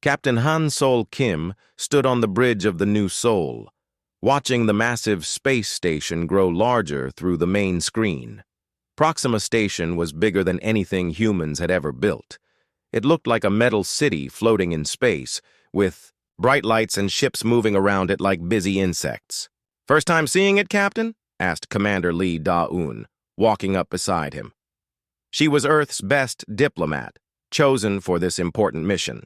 Captain Han Sol Kim stood on the bridge of the New Seoul, watching the massive space station grow larger through the main screen. Proxima Station was bigger than anything humans had ever built. It looked like a metal city floating in space, with bright lights and ships moving around it like busy insects. "First time seeing it, Captain?" asked Commander Lee Da-un, walking up beside him. She was Earth's best diplomat, chosen for this important mission.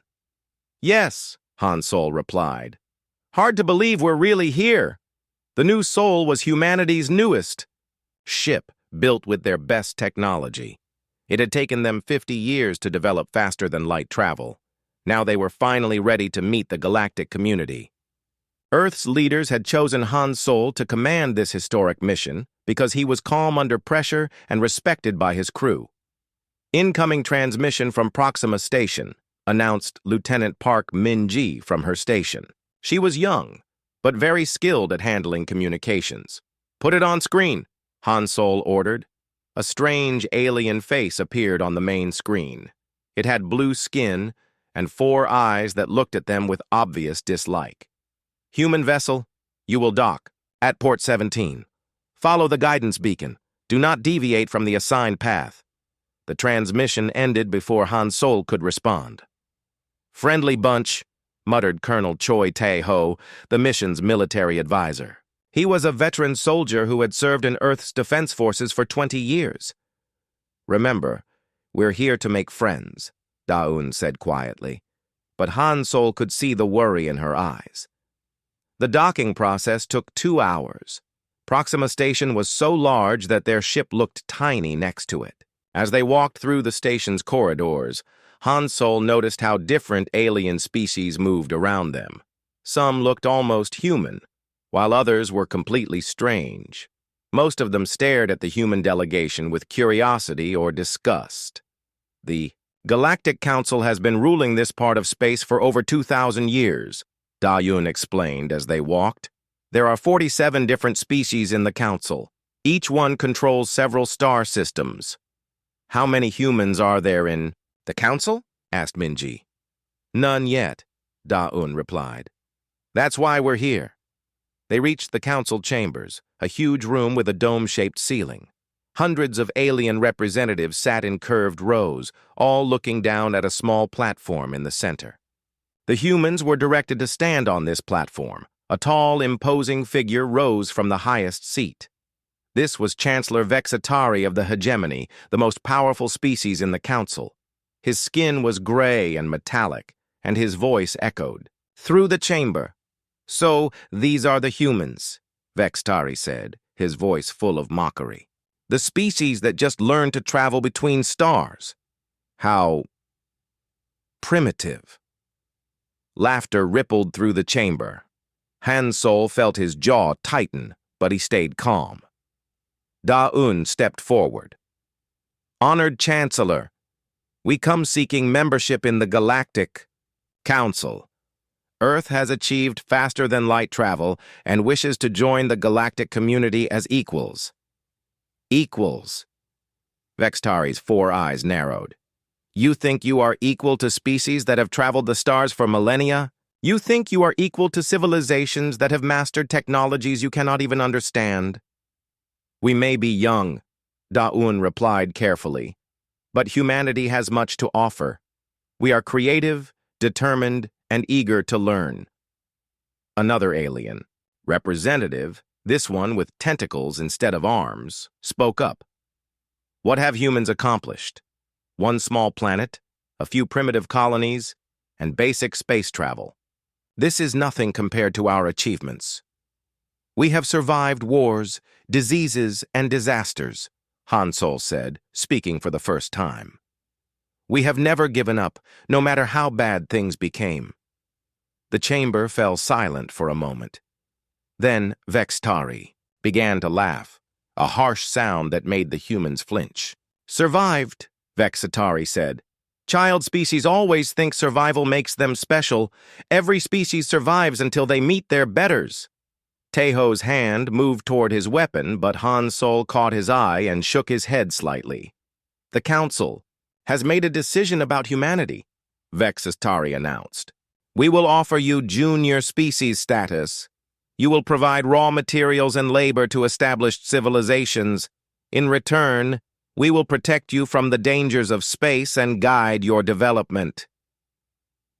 "Yes," Han Sol replied. "Hard to believe we're really here." The New Seoul was humanity's newest ship, built with their best technology. It had taken them 50 years to develop faster-than-light travel. Now they were finally ready to meet the galactic community. Earth's leaders had chosen Han Sol to command this historic mission because he was calm under pressure and respected by his crew. "Incoming transmission from Proxima Station," announced Lieutenant Park Min-ji from her station. She was young, but very skilled at handling communications. "Put it on screen," Han Sol ordered. A strange alien face appeared on the main screen. It had blue skin and 4 eyes that looked at them with obvious dislike. "Human vessel, you will dock at port 17. Follow the guidance beacon. Do not deviate from the assigned path." The transmission ended before Han Sol could respond. "Friendly bunch," muttered Colonel Choi Tae-ho, the mission's military advisor. He was a veteran soldier who had served in Earth's defense forces for 20 years. "Remember, we're here to make friends," Da-un said quietly, but Han Sol could see the worry in her eyes. The docking process took 2 hours. Proxima Station was so large that their ship looked tiny next to it. As they walked through the station's corridors, Han Sol noticed how different alien species moved around them. Some looked almost human, while others were completely strange. Most of them stared at the human delegation with curiosity or disgust. "The Galactic Council has been ruling this part of space for over 2,000 years, Da-un explained as they walked. "There are 47 different species in the Council. Each one controls several star systems." "How many humans are there in the Council?" asked Min-ji. "None yet," Da-un replied. "That's why we're here." They reached the council chambers, a huge room with a dome-shaped ceiling. Hundreds of alien representatives sat in curved rows, all looking down at a small platform in the center. The humans were directed to stand on this platform. A tall, imposing figure rose from the highest seat. This was Chancellor Vexitari of the Hegemony, the most powerful species in the council. His skin was gray and metallic, and his voice echoed through the chamber. "So, these are the humans," Vexitari said, his voice full of mockery. "The species that just learned to travel between stars. How primitive." Laughter rippled through the chamber. Han Sol felt his jaw tighten, but he stayed calm. Da-un stepped forward. "Honored Chancellor, we come seeking membership in the Galactic Council. Earth has achieved faster-than-light travel and wishes to join the galactic community as equals." "Equals?" Vexitari's 4 eyes narrowed. "You think you are equal to species that have traveled the stars for millennia? You think you are equal to civilizations that have mastered technologies you cannot even understand?" "We may be young," Da-un replied carefully, "but humanity has much to offer. We are creative, determined, and eager to learn." Another alien, representative, this one with tentacles instead of arms, spoke up. "What have humans accomplished? One small planet, a few primitive colonies, and basic space travel. This is nothing compared to our achievements. We have survived wars, diseases, and disasters," Han Sol said, speaking for the first time. "We have never given up, no matter how bad things became." The chamber fell silent for a moment. Then Vexitari began to laugh, a harsh sound that made the humans flinch. "Survived," Vexitari said. "Child species always think survival makes them special. Every species survives until they meet their betters." Taeho's hand moved toward his weapon, but Han Sol caught his eye and shook his head slightly. "The Council has made a decision about humanity," Vexitari announced. We will offer you junior species status. You will provide raw materials and labor to established civilizations. In return, we will protect you from the dangers of space and guide your development.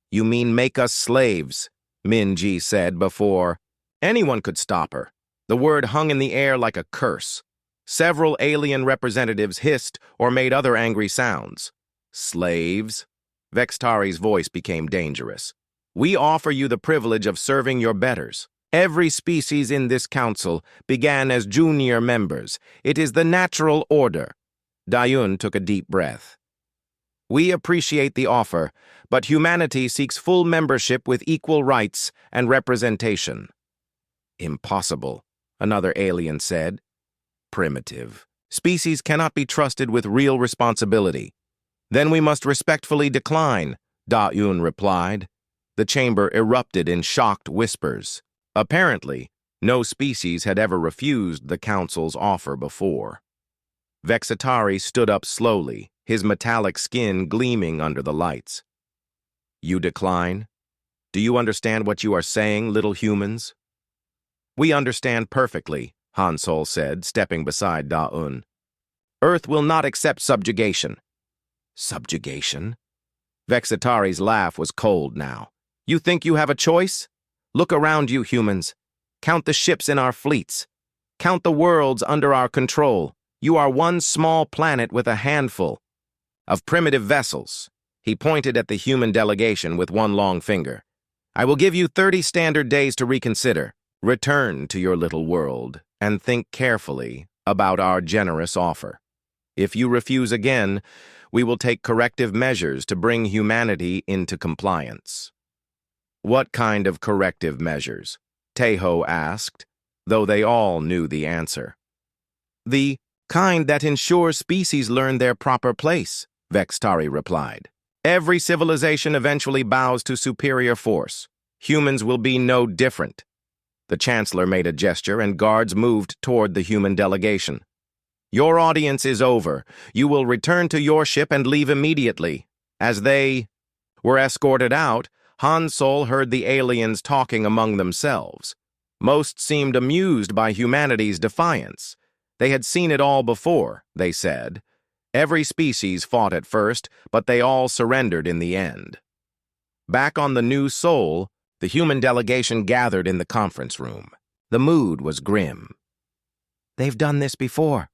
You mean make us slaves, Minji said before anyone could stop her. The word hung in the air like a curse. Several alien representatives hissed or made other angry sounds. Slaves? Vextari's voice became dangerous. We offer you the privilege of serving your betters. Every species in this council began as junior members. It is the natural order. Dayun took a deep breath. We appreciate the offer, but humanity seeks full membership with equal rights and representation. Impossible, another alien said. Primitive. Species cannot be trusted with real responsibility. Then we must respectfully decline, Dayun replied. The chamber erupted in shocked whispers. Apparently, no species had ever refused the council's offer before. Vexitari stood up slowly, his metallic skin gleaming under the lights. You decline? Do you understand what you are saying, little humans? We understand perfectly, Hansol said, stepping beside Dayun. Earth will not accept subjugation. Subjugation? Vexitari's laugh was cold now. You think you have a choice? Look around you, humans. Count the ships in our fleets. Count the worlds under our control. You are one small planet with a handful of primitive vessels. He pointed at the human delegation with one long finger. I will give you 30 standard days to reconsider. Return to your little world and think carefully about our generous offer. If you refuse again, we will take corrective measures to bring humanity into compliance. What kind of corrective measures? Tejo asked, though they all knew the answer. The kind that ensures species learn their proper place, Vextari replied. Every civilization eventually bows to superior force. Humans will be no different. The Chancellor made a gesture and guards moved toward the human delegation. Your audience is over. You will return to your ship and leave immediately. As they were escorted out, Hansol heard the aliens talking among themselves. Most seemed amused by humanity's defiance. They had seen it all before, they said. Every species fought at first, but they all surrendered in the end. Back on the new Sol, the human delegation gathered in the conference room. The mood was grim. They've done this before,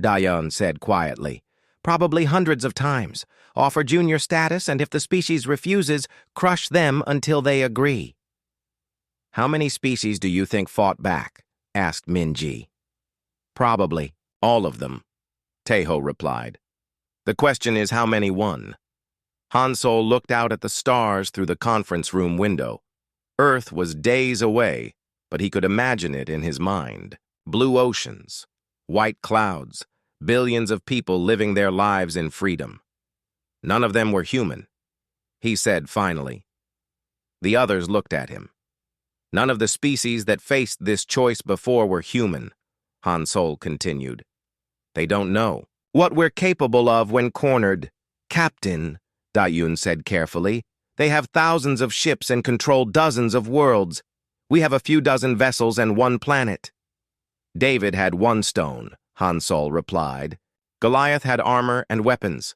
Dayun said quietly. Probably hundreds of times. Offer junior status, and if the species refuses, crush them until they agree. How many species do you think fought back? Asked Minji. Probably all of them, Tejo replied. The question is how many won. Hansol looked out at the stars through the conference room window. Earth was days away, but he could imagine it in his mind. Blue oceans, white clouds, billions of people living their lives in freedom. None of them were human, he said finally. The others looked at him. None of the species that faced this choice before were human, Hansol continued. They don't know what we're capable of when cornered. Captain, Dayun said carefully, they have thousands of ships and control dozens of worlds. We have a few dozen vessels and one planet. David had one stone, Hansol replied. Goliath had armor and weapons.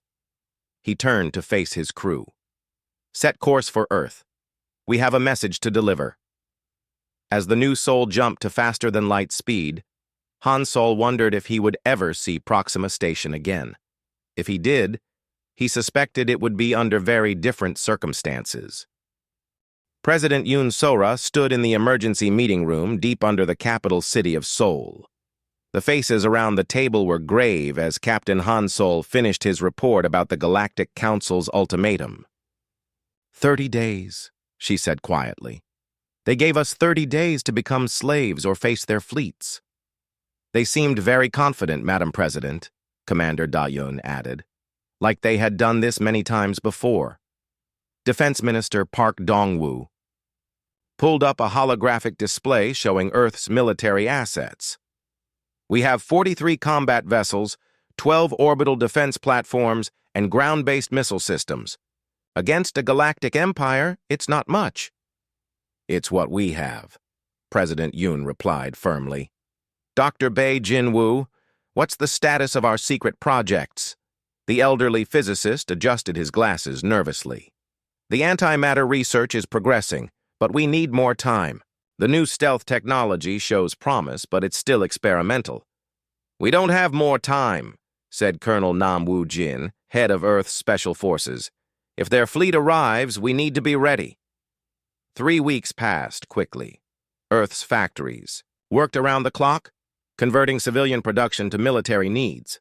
He turned to face his crew. Set course for Earth. We have a message to deliver. As the new Sol jumped to faster-than-light speed, Hansol wondered if he would ever see Proxima Station again. If he did, he suspected it would be under very different circumstances. President Yoon Sora stood in the emergency meeting room deep under the capital city of Seoul. The faces around the table were grave as Captain Hansol finished his report about the Galactic Council's ultimatum. 30 days, she said quietly. They gave us 30 days to become slaves or face their fleets. They seemed very confident, Madam President, Commander Dayun added, like they had done this many times before. Defense Minister Park Dong-woo pulled up a holographic display showing Earth's military assets. We have 43 combat vessels, 12 orbital defense platforms, and ground-based missile systems. Against a galactic empire, it's not much. It's what we have, President Yoon replied firmly. Dr. Bei Jinwoo, what's the status of our secret projects? The elderly physicist adjusted his glasses nervously. The antimatter research is progressing, but we need more time. The new stealth technology shows promise, but it's still experimental. We don't have more time, said Colonel Nam Woo-jin, head of Earth's Special Forces. If their fleet arrives, we need to be ready. 3 weeks passed quickly. Earth's factories worked around the clock, converting civilian production to military needs.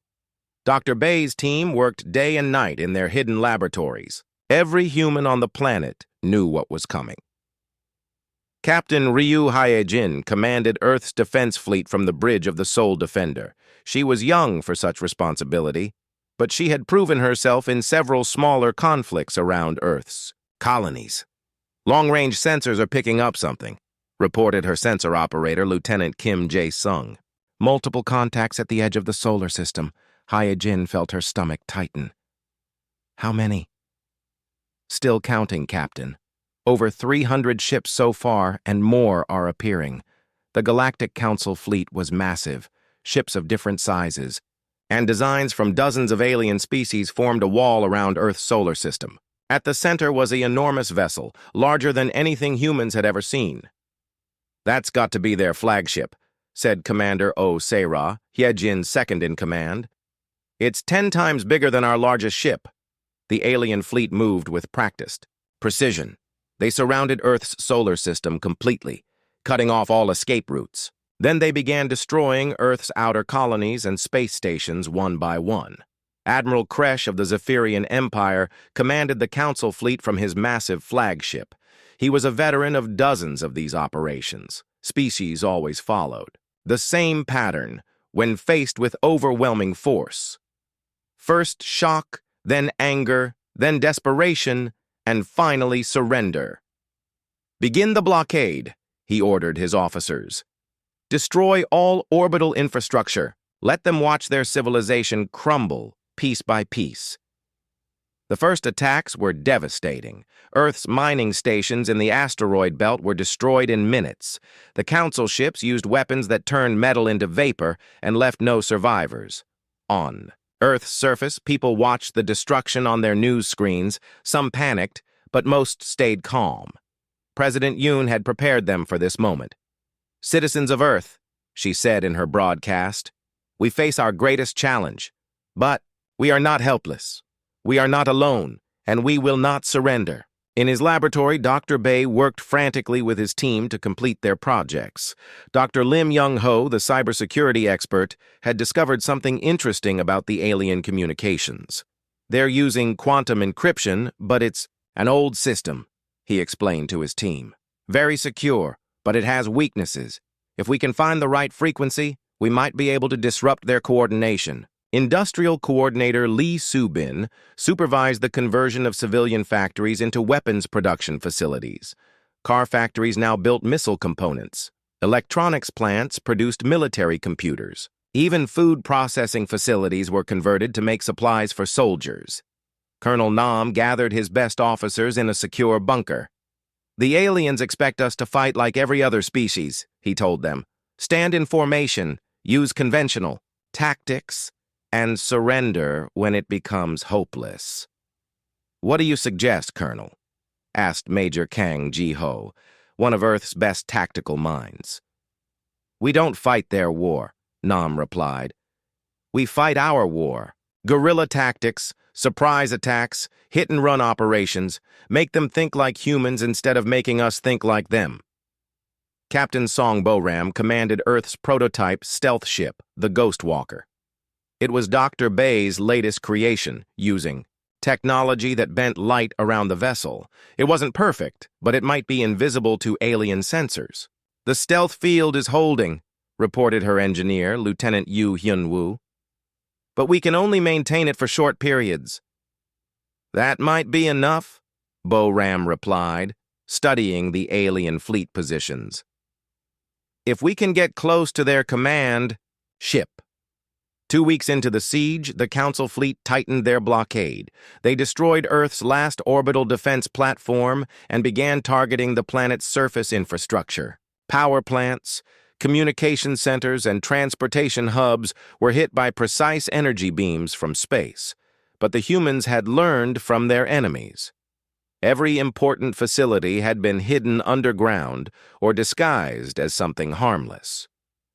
Dr. Bei's team worked day and night in their hidden laboratories. Every human on the planet knew what was coming. Captain Ryu Hae-jin commanded Earth's defense fleet from the bridge of the Soul Defender. She was young for such responsibility, but she had proven herself in several smaller conflicts around Earth's colonies. Long-range sensors are picking up something, reported her sensor operator, Lieutenant Kim Jae-sung. Multiple contacts at the edge of the solar system. Hae-jin felt her stomach tighten. How many? Still counting, Captain. Over 300 ships so far, and more are appearing. The Galactic Council fleet was massive, ships of different sizes, and designs from dozens of alien species formed a wall around Earth's solar system. At the center was an enormous vessel, larger than anything humans had ever seen. That's got to be their flagship, said Commander Oh Se-ra, Hae-jin's second in command. It's 10 times bigger than our largest ship. The alien fleet moved with practiced precision. They surrounded Earth's solar system completely, cutting off all escape routes. Then they began destroying Earth's outer colonies and space stations one by one. Admiral Kresh of the Zephyrian Empire commanded the Council fleet from his massive flagship. He was a veteran of dozens of these operations. Species always followed the same pattern when faced with overwhelming force. First shock, then anger, then desperation, and finally surrender. Begin the blockade, he ordered his officers. Destroy all orbital infrastructure. Let them watch their civilization crumble piece by piece. The first attacks were devastating. Earth's mining stations in the asteroid belt were destroyed in minutes. The Council ships used weapons that turned metal into vapor and left no survivors. On Earth's surface, people watched the destruction on their news screens. Some panicked, but most stayed calm. President Yoon had prepared them for this moment. Citizens of Earth, she said in her broadcast, we face our greatest challenge, but we are not helpless. We are not alone, and we will not surrender. In his laboratory, Dr. Bei worked frantically with his team to complete their projects. Dr. Lim Young-ho, the cybersecurity expert, had discovered something interesting about the alien communications. They're using quantum encryption, but it's an old system, he explained to his team. Very secure, but it has weaknesses. If we can find the right frequency, we might be able to disrupt their coordination. Industrial Coordinator Lee Soo-bin supervised the conversion of civilian factories into weapons production facilities. Car factories now built missile components. Electronics plants produced military computers. Even food processing facilities were converted to make supplies for soldiers. Colonel Nam gathered his best officers in a secure bunker. The aliens expect us to fight like every other species, he told them. Stand in formation, use conventional tactics, and surrender when it becomes hopeless. What do you suggest, Colonel? Asked Major Kang Ji-ho, one of Earth's best tactical minds. We don't fight their war, Nam replied. We fight our war. Guerrilla tactics, surprise attacks, hit-and-run operations, make them think like humans instead of making us think like them. Captain Song Bo-ram commanded Earth's prototype stealth ship, the Ghost Walker. It was Dr. Bei's latest creation, using technology that bent light around the vessel. It wasn't perfect, but it might be invisible to alien sensors. The stealth field is holding, reported her engineer, Lieutenant Yu Hyun-woo. But we can only maintain it for short periods. That might be enough, Bo-ram replied, studying the alien fleet positions. If we can get close to their command ship, 2 weeks into the siege, the Council fleet tightened their blockade. They destroyed Earth's last orbital defense platform and began targeting the planet's surface infrastructure. Power plants, communication centers, and transportation hubs were hit by precise energy beams from space. But the humans had learned from their enemies. Every important facility had been hidden underground or disguised as something harmless.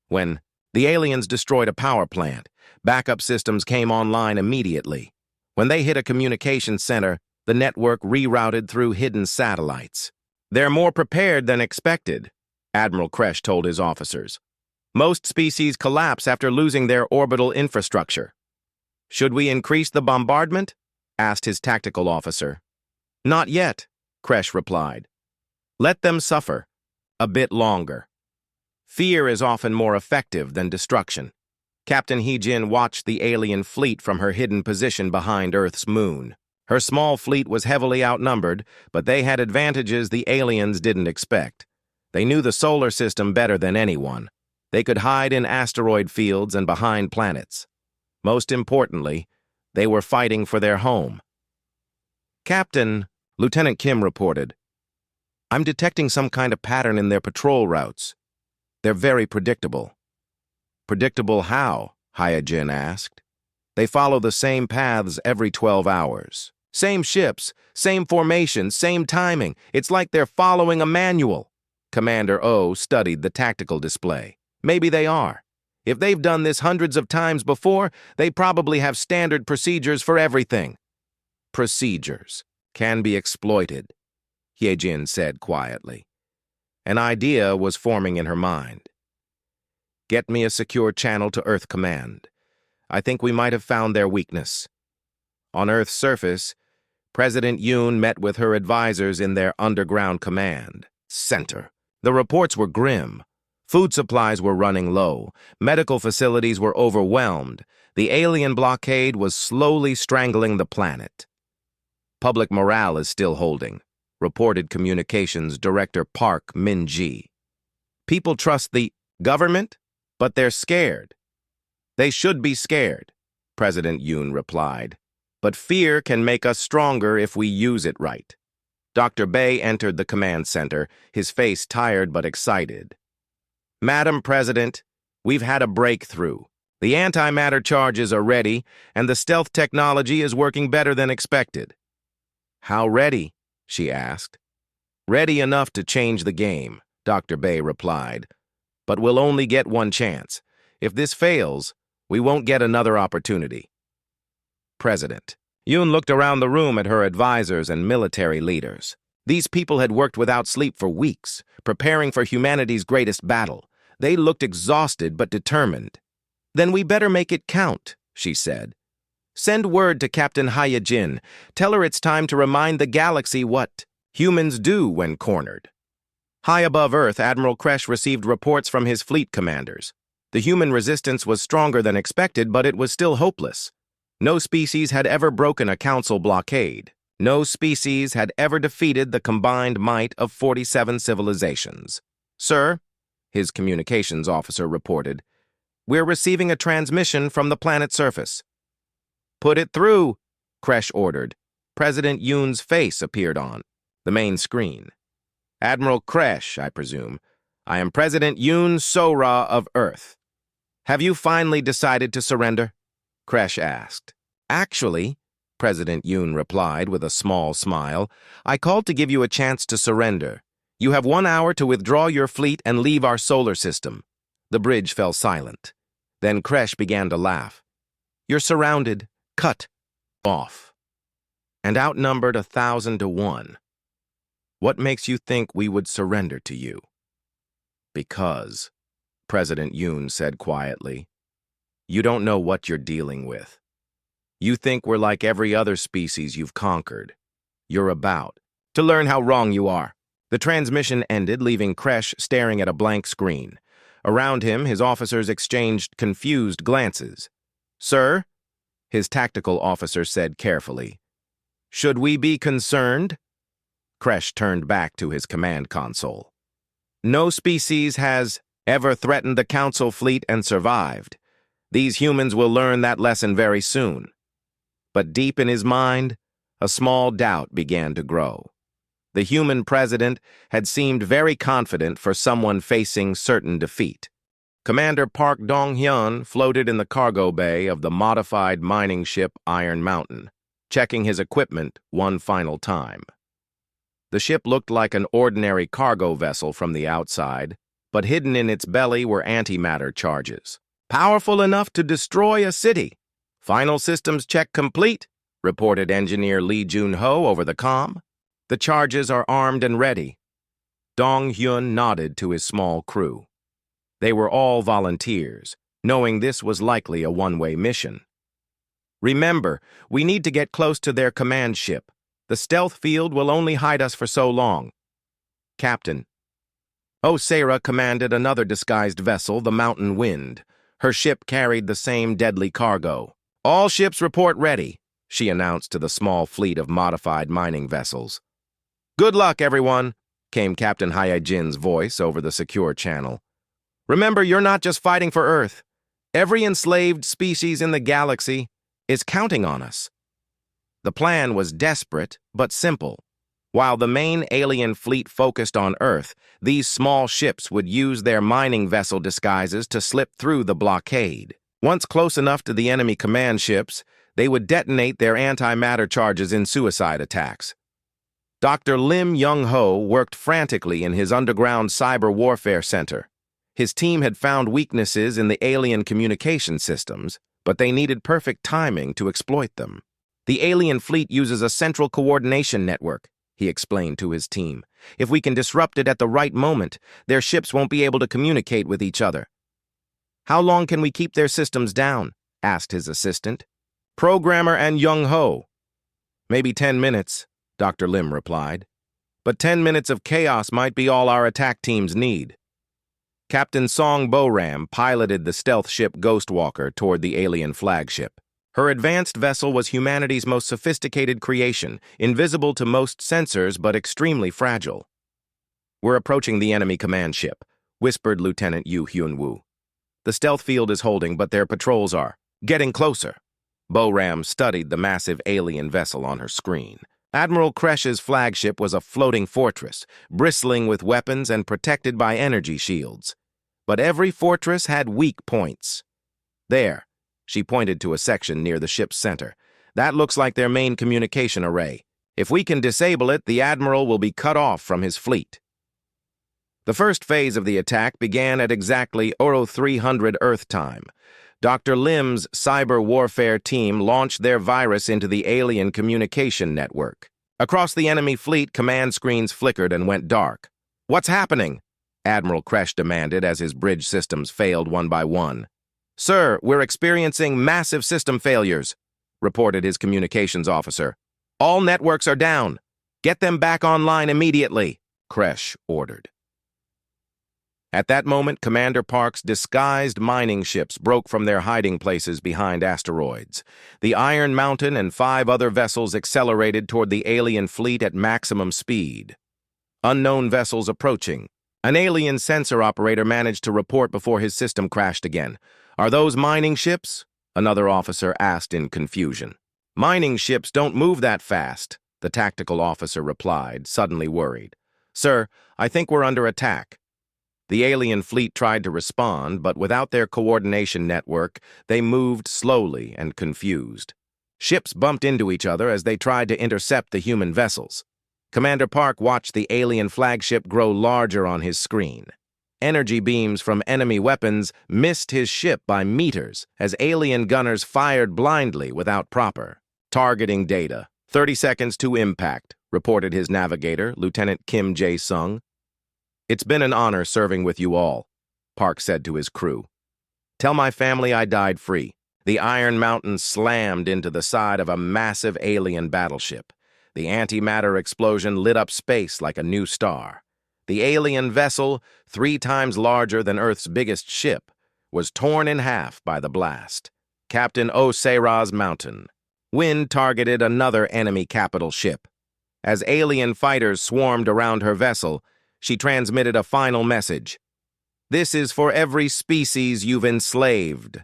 When the aliens destroyed a power plant, backup systems came online immediately. When they hit a communication center, the network rerouted through hidden satellites. "They're more prepared than expected," Admiral Kresh told his officers. "Most species collapse after losing their orbital infrastructure." "Should we increase the bombardment?" asked his tactical officer. "Not yet," Kresh replied. "Let them suffer a bit longer. Fear is often more effective than destruction." Captain He-Jin watched the alien fleet from her hidden position behind Earth's moon. Her small fleet was heavily outnumbered, but they had advantages the aliens didn't expect. They knew the solar system better than anyone. They could hide in asteroid fields and behind planets. Most importantly, they were fighting for their home. "Captain," Lieutenant Kim reported, "I'm detecting some kind of pattern in their patrol routes. They're very predictable." "Predictable how?" Hyojin asked. "They follow the same paths every 12 hours. Same ships, same formation, same timing. It's like they're following a manual." Commander O studied the tactical display. "Maybe they are. If they've done this hundreds of times before, they probably have standard procedures for everything." "Procedures can be exploited," Hyejin said quietly. An idea was forming in her mind. "Get me a secure channel to Earth Command. I think we might have found their weakness." On Earth's surface, President Yoon met with her advisors in their underground command center. The reports were grim. Food supplies were running low. Medical facilities were overwhelmed. The alien blockade was slowly strangling the planet. "Public morale is still holding," reported Communications Director Park Min-ji. "People trust the government, but they're scared." "They should be scared," President Yoon replied. "But fear can make us stronger if we use it right." Dr. Bay entered the command center, his face tired but excited. "Madam President, we've had a breakthrough. The antimatter charges are ready, and the stealth technology is working better than expected." "How ready?" she asked. "Ready enough to change the game," Dr. Bay replied. "But we'll only get one chance. If this fails, we won't get another opportunity." President Yoon looked around the room at her advisors and military leaders. These people had worked without sleep for weeks, preparing for humanity's greatest battle. They looked exhausted but determined. "Then we better make it count," she said. "Send word to Captain Hyojin. Tell her it's time to remind the galaxy what humans do when cornered." High above Earth, Admiral Kresh received reports from his fleet commanders. The human resistance was stronger than expected, but it was still hopeless. No species had ever broken a council blockade. No species had ever defeated the combined might of 47 civilizations. "Sir," his communications officer reported, "we're receiving a transmission from the planet's surface." "Put it through," Kresh ordered. President Yoon's face appeared on the main screen. "Admiral Kresh, I presume. I am President Yoon Sora of Earth. Have you finally decided to surrender?" Kresh asked. "Actually," President Yoon replied with a small smile, "I called to give you a chance to surrender. You have 1 hour to withdraw your fleet and leave our solar system." The bridge fell silent. Then Kresh began to laugh. "You're surrounded, cut off, and outnumbered 1,000 to 1. What makes you think we would surrender to you?" "Because," President Yoon said quietly, "you don't know what you're dealing with. You think we're like every other species you've conquered. You're about to learn how wrong you are." The transmission ended, leaving Kresh staring at a blank screen. Around him, his officers exchanged confused glances. "Sir," his tactical officer said carefully, "should we be concerned?" Kresh turned back to his command console. "No species has ever threatened the Council fleet and survived. These humans will learn that lesson very soon. But deep in his mind, a small doubt began to grow. The human president had seemed very confident for someone facing certain defeat. Commander Park Dong-hyun floated in the cargo bay of the modified mining ship Iron Mountain, checking his equipment one final time. The ship looked like an ordinary cargo vessel from the outside, but hidden in its belly were antimatter charges, powerful enough to destroy a city. "Final systems check complete," reported engineer Lee Jun-ho over the comm. "The charges are armed and ready." Dong-hyun nodded to his small crew. They were all volunteers, knowing this was likely a one-way mission. "Remember, we need to get close to their command ship. The stealth field will only hide us for so long." Captain Sarah commanded another disguised vessel, the Mountain Wind. Her ship carried the same deadly cargo. "All ships report ready," she announced to the small fleet of modified mining vessels. "Good luck, everyone," came Captain Hyejin's voice over the secure channel. "Remember, you're not just fighting for Earth. Every enslaved species in the galaxy is counting on us." The plan was desperate but simple. While the main alien fleet focused on Earth, these small ships would use their mining vessel disguises to slip through the blockade. Once close enough to the enemy command ships, they would detonate their antimatter charges in suicide attacks. Dr. Lim Young-ho worked frantically in his underground cyber warfare center. His team had found weaknesses in the alien communication systems, but they needed perfect timing to exploit them. "The alien fleet uses a central coordination network," he explained to his team. "If we can disrupt it at the right moment, their ships won't be able to communicate with each other." "How long can we keep their systems down?" asked his assistant. "Programmer and Young-ho." "Maybe 10 minutes, Dr. Lim replied. "But 10 minutes of chaos might be all our attack teams need." Captain Song Bo-ram piloted the stealth ship Ghostwalker toward the alien flagship. Her advanced vessel was humanity's most sophisticated creation, invisible to most sensors but extremely fragile. "We're approaching the enemy command ship," whispered Lieutenant Yu Hyun-woo. "The stealth field is holding, but their patrols are getting closer." Bo-ram studied the massive alien vessel on her screen. Admiral Kresh's flagship was a floating fortress, bristling with weapons and protected by energy shields. But every fortress had weak points. "There," she pointed to a section near the ship's center. "That looks like their main communication array. If we can disable it, the Admiral will be cut off from his fleet." The first phase of the attack began at exactly 0300 Earth time. Dr. Lim's cyber warfare team launched their virus into the alien communication network. Across the enemy fleet, command screens flickered and went dark. "What's happening?" Admiral Kresh demanded as his bridge systems failed one by one. "Sir, we're experiencing massive system failures," reported his communications officer. "All networks are down. Get them back online immediately," Kresh ordered. At that moment, Commander Park's disguised mining ships broke from their hiding places behind asteroids. The Iron Mountain and 5 other vessels accelerated toward the alien fleet at maximum speed. Unknown vessels approaching. An alien sensor operator managed to report before his system crashed again. "Are those mining ships?" another officer asked in confusion. "Mining ships don't move that fast," the tactical officer replied, suddenly worried. "Sir, I think we're under attack." The alien fleet tried to respond, but without their coordination network, they moved slowly and confused. Ships bumped into each other as they tried to intercept the human vessels. Commander Park watched the alien flagship grow larger on his screen. Energy beams from enemy weapons missed his ship by meters as alien gunners fired blindly without proper targeting data. 30 seconds to impact, reported his navigator, Lieutenant Kim Jae-sung. "It's been an honor serving with you all," Park said to his crew. "Tell my family I died free." The Iron Mountain slammed into the side of a massive alien battleship. The antimatter explosion lit up space like a new star. The alien vessel, 3 times larger than Earth's biggest ship, was torn in half by the blast. Captain Sarah's Mountain. Wind targeted another enemy capital ship. As alien fighters swarmed around her vessel, she transmitted a final message. "This is for every species you've enslaved."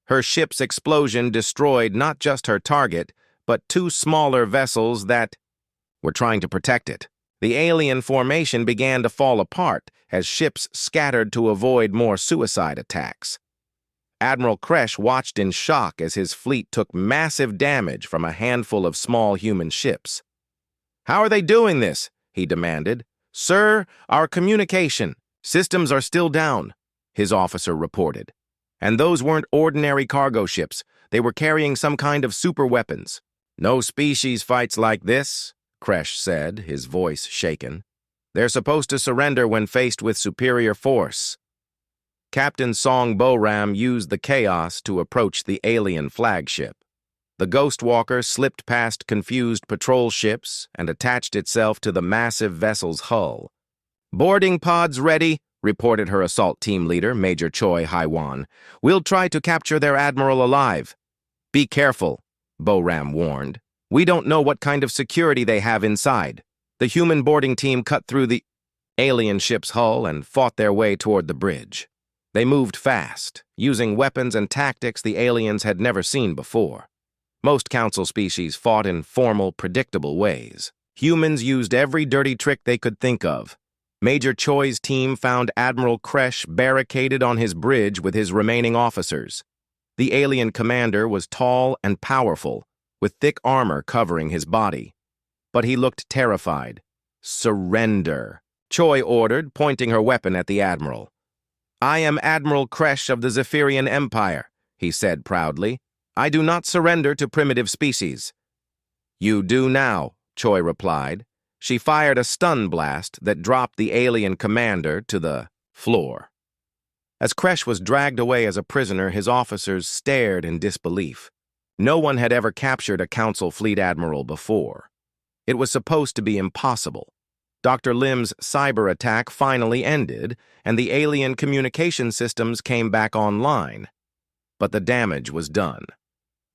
Her ship's explosion destroyed not just her target, but two smaller vessels that were trying to protect it. The alien formation began to fall apart as ships scattered to avoid more suicide attacks. Admiral Kresh watched in shock as his fleet took massive damage from a handful of small human ships. "How are they doing this?" he demanded. "Sir, our communication systems are still down," his officer reported. "And those weren't ordinary cargo ships. They were carrying some kind of superweapons." "No species fights like this," Kresh said, his voice shaken. "They're supposed to surrender when faced with superior force." Captain Song Boram used the chaos to approach the alien flagship. The Ghost Walker slipped past confused patrol ships and attached itself to the massive vessel's hull. "Boarding pods ready," reported her assault team leader, Major Choi Haiwan. "We'll try to capture their admiral alive." "Be careful," Boram warned. "We don't know what kind of security they have inside." The human boarding team cut through the alien ship's hull and fought their way toward the bridge. They moved fast, using weapons and tactics the aliens had never seen before. Most Council species fought in formal, predictable ways. Humans used every dirty trick they could think of. Major Choi's team found Admiral Kresh barricaded on his bridge with his remaining officers. The alien commander was tall and powerful, with thick armor covering his body. But he looked terrified. "Surrender," Choi ordered, pointing her weapon at the admiral. "I am Admiral Kresh of the Zephyrian Empire," he said proudly. "I do not surrender to primitive species." "You do now," Choi replied. She fired a stun blast that dropped the alien commander to the floor. As Kresh was dragged away as a prisoner, his officers stared in disbelief. No one had ever captured a Council fleet admiral before. It was supposed to be impossible. Dr. Lim's cyber attack finally ended, and the alien communication systems came back online. But the damage was done.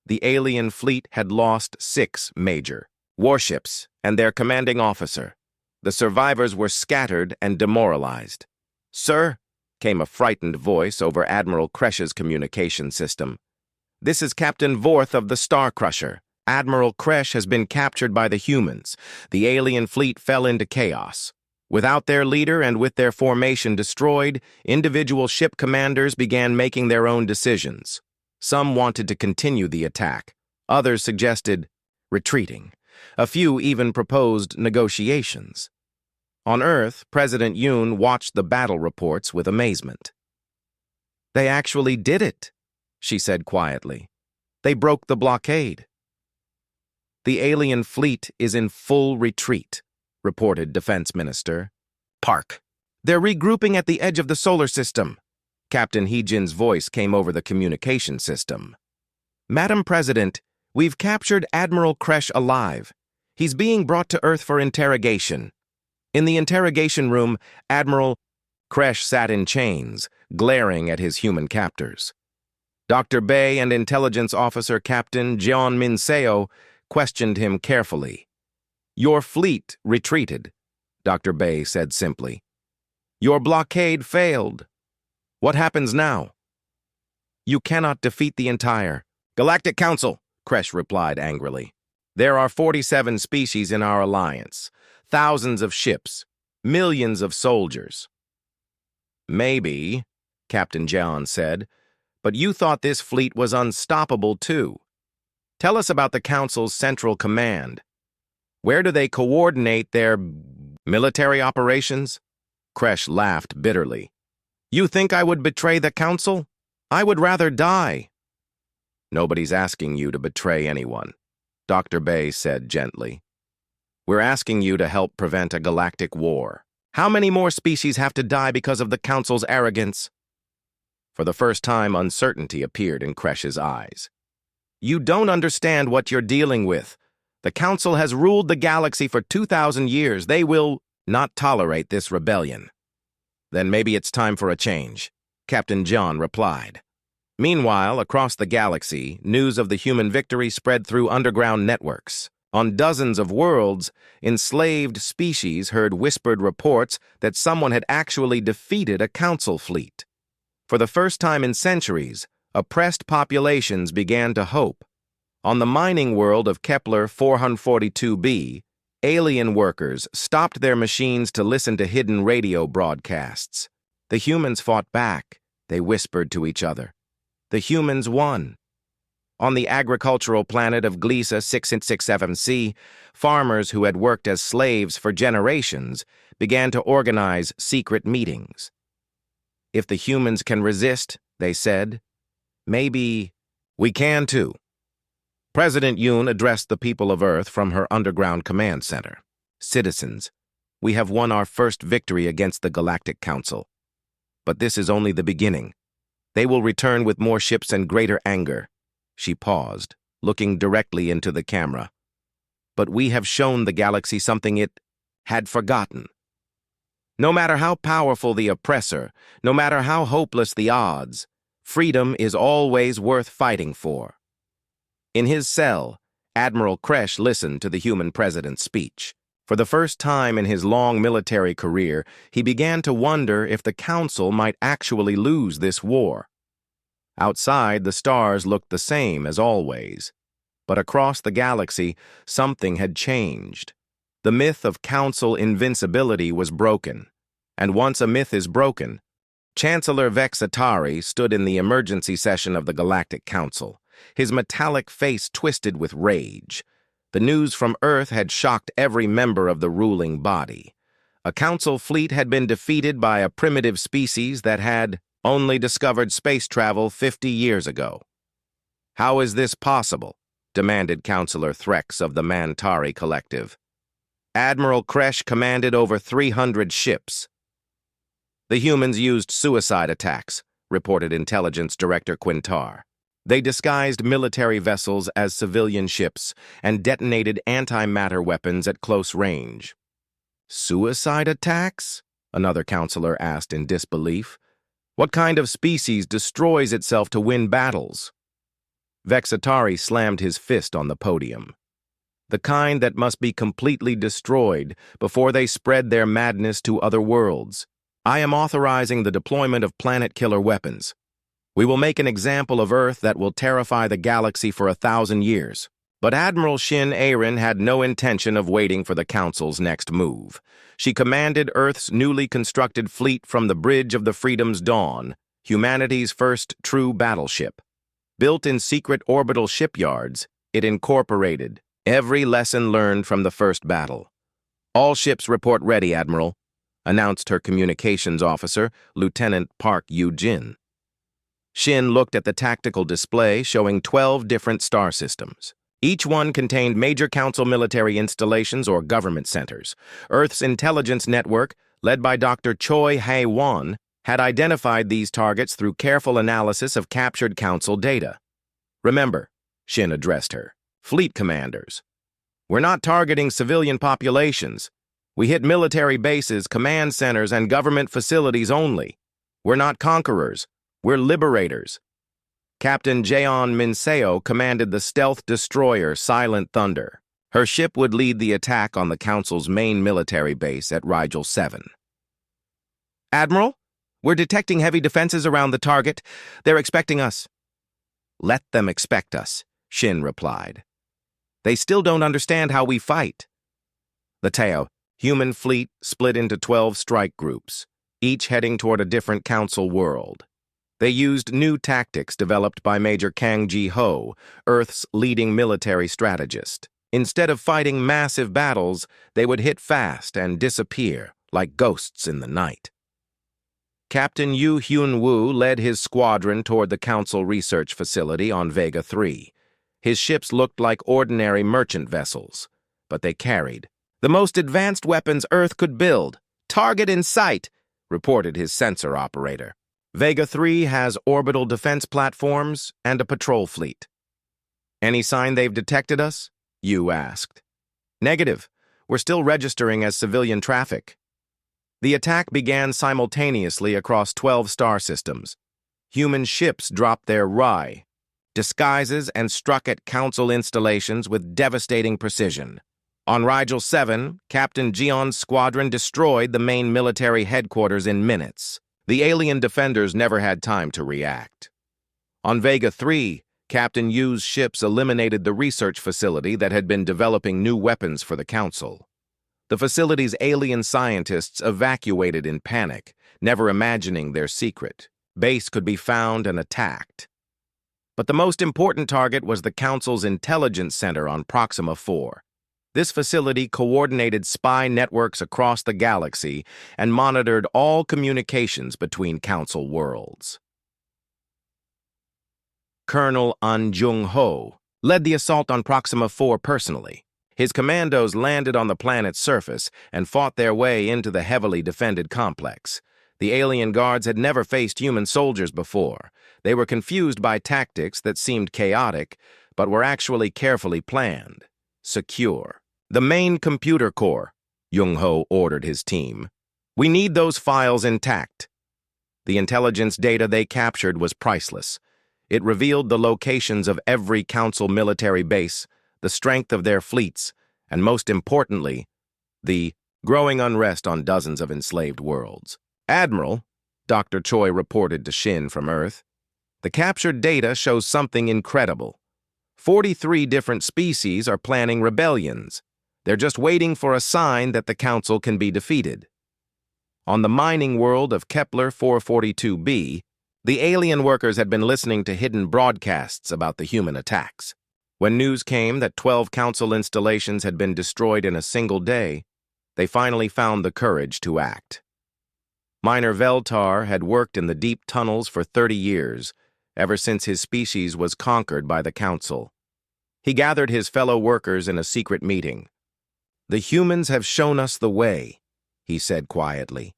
The alien fleet had lost 6 major warships and their commanding officer. The survivors were scattered and demoralized. "Sir," came a frightened voice over Admiral Kresh's communication system. "This is Captain Vorth of the Star Crusher. Admiral Kresh has been captured by the humans. The alien fleet fell into chaos. Without their leader and with their formation destroyed, individual ship commanders began making their own decisions. Some wanted to continue the attack. Others suggested retreating. A few even proposed negotiations. On Earth, President Yoon watched the battle reports with amazement. "They actually did it," she said quietly. "They broke the blockade." "The alien fleet is in full retreat," reported Defense Minister Park. "They're regrouping at the edge of the solar system." Captain Heejin's voice came over the communication system. "Madam President, we've captured Admiral Kresh alive. He's being brought to Earth for interrogation." In the interrogation room, Admiral Kresh sat in chains, glaring at his human captors. Dr. Bay and Intelligence Officer Captain Jeon Min-seo questioned him carefully. "Your fleet retreated," Dr. Bay said simply. "Your blockade failed. What happens now?" "You cannot defeat the entire Galactic Council," Kresh replied angrily. "There are 47 species in our alliance, thousands of ships, millions of soldiers." "Maybe," Captain Jeon said, "but you thought this fleet was unstoppable too. Tell us about the Council's central command. Where do they coordinate their military operations?" Kresh laughed bitterly. "You think I would betray the Council? I would rather die." "Nobody's asking you to betray anyone," Dr. Bay said gently. "We're asking you to help prevent a galactic war. How many more species have to die because of the Council's arrogance?" For the first time, uncertainty appeared in Kresh's eyes. "You don't understand what you're dealing with. The Council has ruled the galaxy for 2,000 years. They will not tolerate this rebellion." "Then maybe it's time for a change," Captain John replied. Meanwhile, across the galaxy, news of the human victory spread through underground networks. On dozens of worlds, enslaved species heard whispered reports that someone had actually defeated a Council fleet. For the first time in centuries, oppressed populations began to hope. On the mining world of Kepler 442b, alien workers stopped their machines to listen to hidden radio broadcasts. The humans fought back. They whispered to each other. The humans won. On the agricultural planet of Gliesa 667c, farmers who had worked as slaves for generations began to organize secret meetings. If the humans can resist, they said, maybe we can too. President Yoon addressed the people of Earth from her underground command center. Citizens, we have won our first victory against the Galactic Council. But this is only the beginning. They will return with more ships and greater anger. She paused, looking directly into the camera. But we have shown the galaxy something it had forgotten. No matter how powerful the oppressor, no matter how hopeless the odds, freedom is always worth fighting for. In his cell, Admiral Kresh listened to the human president's speech. For the first time in his long military career, he began to wonder if the Council might actually lose this war. Outside, the stars looked the same as always. But across the galaxy, something had changed. The myth of Council invincibility was broken. And once a myth is broken, Chancellor Vexatari stood in the emergency session of the Galactic Council, his metallic face twisted with rage. The news from Earth had shocked every member of the ruling body. A Council fleet had been defeated by a primitive species that had only discovered space travel 50 years ago. How is this possible? Demanded Councillor Threx of the Mantari Collective. Admiral Kresh commanded over 300 ships. The humans used suicide attacks, reported Intelligence Director Quintar. They disguised military vessels as civilian ships and detonated antimatter weapons at close range. Suicide attacks? Another counselor asked in disbelief. What kind of species destroys itself to win battles? Vexatari slammed his fist on the podium. The kind that must be completely destroyed before they spread their madness to other worlds. I am authorizing the deployment of planet-killer weapons. We will make an example of Earth that will terrify the galaxy for 1,000 years. But Admiral Shin Aaron had no intention of waiting for the Council's next move. She commanded Earth's newly constructed fleet from the Bridge of the Freedom's Dawn, humanity's first true battleship. Built in secret orbital shipyards, it incorporated every lesson learned from the first battle. All ships report ready, Admiral, announced her communications officer, Lieutenant Park Yu-jin. Shin looked at the tactical display showing 12 different star systems. Each one contained major Council military installations or government centers. Earth's intelligence network, led by Dr. Choi Hae-won, had identified these targets through careful analysis of captured Council data. Remember, Shin addressed her, fleet commanders. We're not targeting civilian populations. We hit military bases, command centers, and government facilities only. We're not conquerors. We're liberators. Captain Jeon Minseo commanded the stealth destroyer Silent Thunder. Her ship would lead the attack on the Council's main military base at Rigel 7. Admiral, we're detecting heavy defenses around the target. They're expecting us. Let them expect us, Shin replied. They still don't understand how we fight. The Tao human fleet split into 12 strike groups, each heading toward a different Council world. They used new tactics developed by Major Kang Ji-ho, Earth's leading military strategist. Instead of fighting massive battles, they would hit fast and disappear like ghosts in the night. Captain Yu Hyun-woo led his squadron toward the Council research facility on Vega 3. His ships looked like ordinary merchant vessels, but they carried the most advanced weapons Earth could build. Target in sight, reported his sensor operator. Vega 3 has orbital defense platforms and a patrol fleet. Any sign they've detected us? Yu asked. Negative. We're still registering as civilian traffic. The attack began simultaneously across 12 star systems. Human ships dropped their disguises and struck at Council installations with devastating precision. On Rigel 7, Captain Jeon's squadron destroyed the main military headquarters in minutes. The alien defenders never had time to react. On Vega 3, Captain Yu's ships eliminated the research facility that had been developing new weapons for the Council. The facility's alien scientists evacuated in panic, never imagining their secret base could be found and attacked. But the most important target was the Council's intelligence center on Proxima 4. This facility coordinated spy networks across the galaxy and monitored all communications between Council worlds. Colonel An Jung-ho led the assault on Proxima 4 personally. His commandos landed on the planet's surface and fought their way into the heavily defended complex. The alien guards had never faced human soldiers before. They were confused by tactics that seemed chaotic, but were actually carefully planned. Secure. The main computer core, Jung-ho ordered his team. We need those files intact. The intelligence data they captured was priceless. It revealed the locations of every Council military base, the strength of their fleets, and most importantly, the growing unrest on dozens of enslaved worlds. Admiral, Dr. Choi reported to Shin from Earth, the captured data shows something incredible. 43 different species are planning rebellions. They're just waiting for a sign that the Council can be defeated. On the mining world of Kepler 442b, the alien workers had been listening to hidden broadcasts about the human attacks. When news came that 12 Council installations had been destroyed in a single day, they finally found the courage to act. Miner Veltar had worked in the deep tunnels for 30 years, ever since his species was conquered by the Council. He gathered his fellow workers in a secret meeting. "The humans have shown us the way," he said quietly.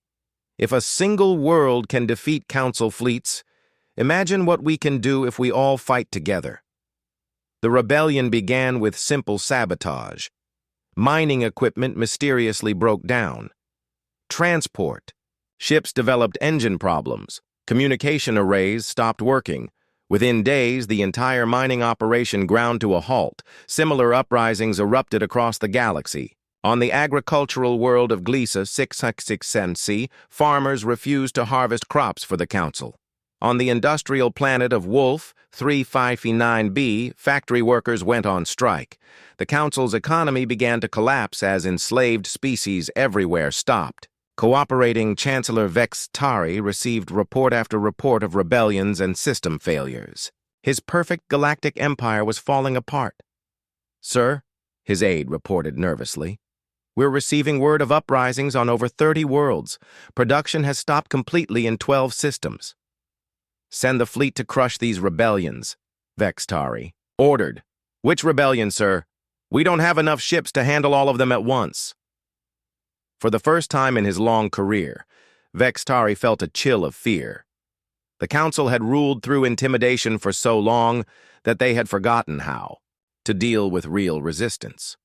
"If a single world can defeat Council fleets, imagine what we can do if we all fight together." The rebellion began with simple sabotage. Mining equipment mysteriously broke down. Transport. Ships developed engine problems. Communication arrays stopped working. Within days, the entire mining operation ground to a halt. Similar uprisings erupted across the galaxy. On the agricultural world of Glisa 666C, farmers refused to harvest crops for the Council. On the industrial planet of Wolf 359b, factory workers went on strike. The Council's economy began to collapse as enslaved species everywhere stopped. Cooperating Chancellor Vex Tari received report after report of rebellions and system failures. His perfect galactic empire was falling apart. "Sir," his aide reported nervously, "we're receiving word of uprisings on over 30 worlds. Production has stopped completely in 12 systems." "Send the fleet to crush these rebellions," Vex Tari ordered. "Which rebellion, sir? We don't have enough ships to handle all of them at once." For the first time in his long career, Vex Tari felt a chill of fear. The Council had ruled through intimidation for so long that they had forgotten how to deal with real resistance.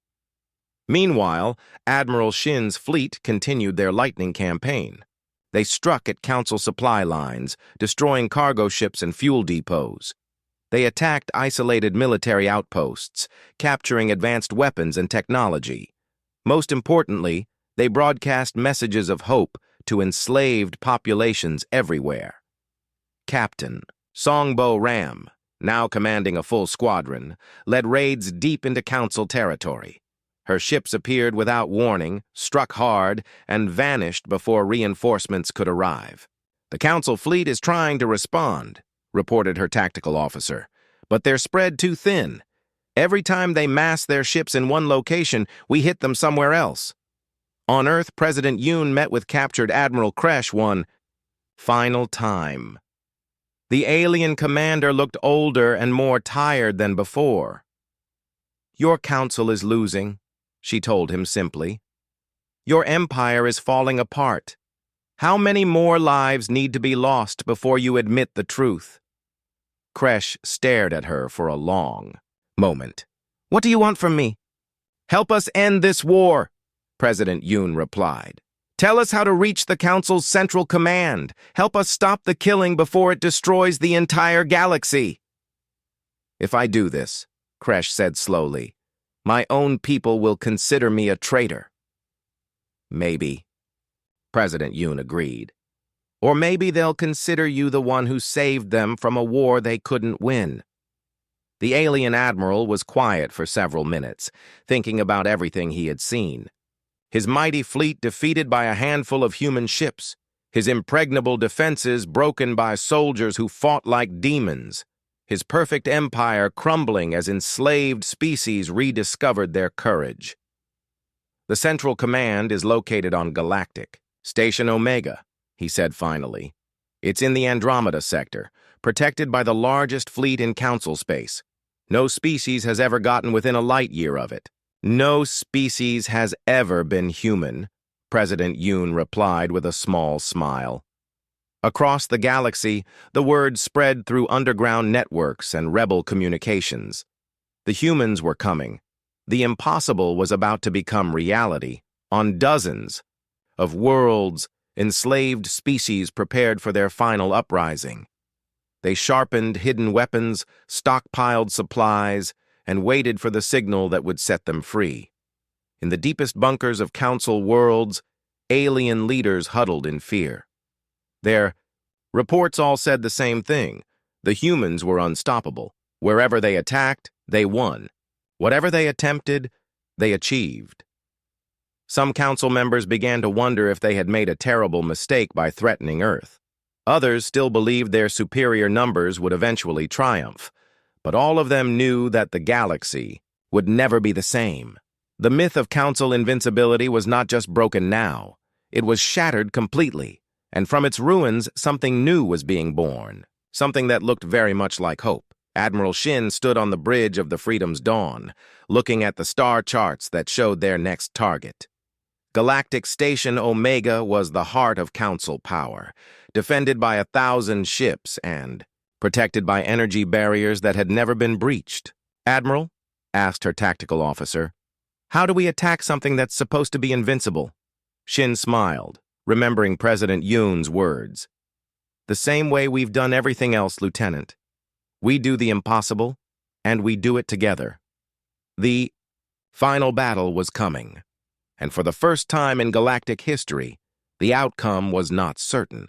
Meanwhile, Admiral Shin's fleet continued their lightning campaign. They struck at Council supply lines, destroying cargo ships and fuel depots. They attacked isolated military outposts, capturing advanced weapons and technology. Most importantly, they broadcast messages of hope to enslaved populations everywhere. Captain Songbo Ram, now commanding a full squadron, led raids deep into Council territory. Her ships appeared without warning, struck hard, and vanished before reinforcements could arrive. "The Council fleet is trying to respond," reported her tactical officer, "but they're spread too thin. Every time they mass their ships in one location, we hit them somewhere else." On Earth, President Yoon met with captured Admiral Kresh one final time. The alien commander looked older and more tired than before. "Your Council is losing," she told him simply. "Your empire is falling apart. How many more lives need to be lost before you admit the truth?" Kresh stared at her for a long moment. "What do you want from me?" "Help us end this war," President Yoon replied. "Tell us how to reach the Council's central command. Help us stop the killing before it destroys the entire galaxy." "If I do this," Kresh said slowly, "my own people will consider me a traitor." "Maybe," President Yoon agreed. Or maybe they'll consider you the one who saved them from a war they couldn't win." The alien admiral was quiet for several minutes, thinking about everything he had seen. His mighty fleet defeated by a handful of human ships, his impregnable defenses broken by soldiers who fought like demons, his perfect empire crumbling as enslaved species rediscovered their courage. "The Central Command is located on Galactic, Station Omega," he said finally. "It's in the Andromeda sector, protected by the largest fleet in Council space. No species has ever gotten within a light year of it." "No species has ever been human," President Yoon replied with a small smile. Across the galaxy, the word spread through underground networks and rebel communications. The humans were coming. The impossible was about to become reality on dozens of worlds. Enslaved species prepared for their final uprising. They sharpened hidden weapons, stockpiled supplies, and waited for the signal that would set them free. In the deepest bunkers of Council worlds, alien leaders huddled in fear. Their reports all said the same thing. The humans were unstoppable. Wherever they attacked, they won. Whatever they attempted, they achieved. Some council members began to wonder if they had made a terrible mistake by threatening Earth. Others still believed their superior numbers would eventually triumph, but all of them knew that the galaxy would never be the same. The myth of council invincibility was not just broken now, it was shattered completely, and from its ruins something new was being born, something that looked very much like hope. Admiral Shin stood on the bridge of the Freedom's Dawn, looking at the star charts that showed their next target. Galactic Station Omega was the heart of Council power, defended by 1,000 ships and protected by energy barriers that had never been breached. "Admiral," asked her tactical officer, "how do we attack something that's supposed to be invincible?" Shin smiled, remembering President Yoon's words. "The same way we've done everything else, Lieutenant. We do the impossible, and we do it together." The final battle was coming. And for the first time in galactic history, the outcome was not certain.